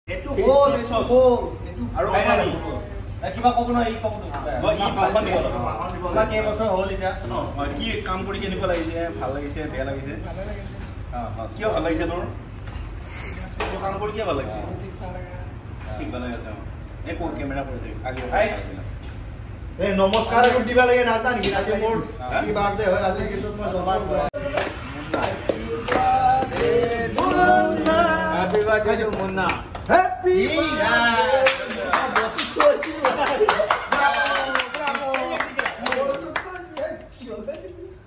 এটু হল এটু হল আৰু কিবা ক'ব নহয় এই ক'ব কেই বছৰ হ'ল এতিয়া কি কাম কৰি কেনেকুৱা লাগিছে ভাল লাগিছে বেয়া লাগিছে কিয় ভাল লাগিছে তোৰ কাম কৰি কিয় ভাল লাগিছে ঠিক ভাল লাগিছে এই কোন কেমেৰা কৰিছে এই নমস্কাৰ আৰু দিবা লাগে নাজা নেকি আজি মোৰ কি বাৰ্থডে হয় আজি কিন্তু মই জমা happy birthday two Munna happy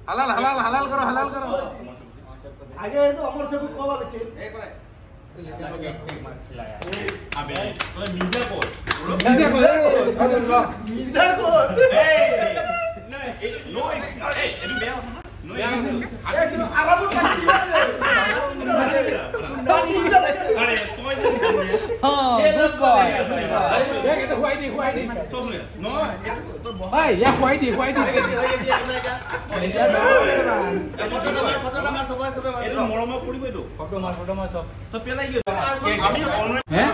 হালাল হালাল হালাল করো হালাল করো আগে তো আমার সব কবা লাগছে এই করে আবে তোরা মিজা কর মিজা কর এই না নো এই এটি বেয়া না নো আরে চলো আগাবো পাচ্ছি আরে তুই হ্যাঁ গুড বয় দেখ এটা হোয়াই দি তো নো তোর ভাই ইয়া হোয়াই দি ফটো মার সবাই এটো মৰম কৰিব এটো ফটো মাৰ সব তো পেলাই গিয়ে আমি অলৰেডি হ্যাঁ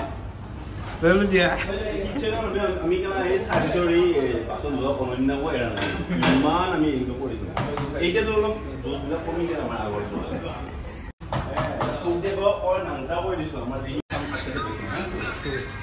বেলু দিয়া আমি কেলা এই সাইটৰি পাছন লোৱা অনন্য হৈ এৰা নাই ইমান আমি ইনকো কৰিছো এইটা তো অলপ জোজবিলাক কমি গেল আমাৰ আগৰ পৰা সুদেব অৰ নাংটা হৈ দিছো আমাৰ এই কাম আছে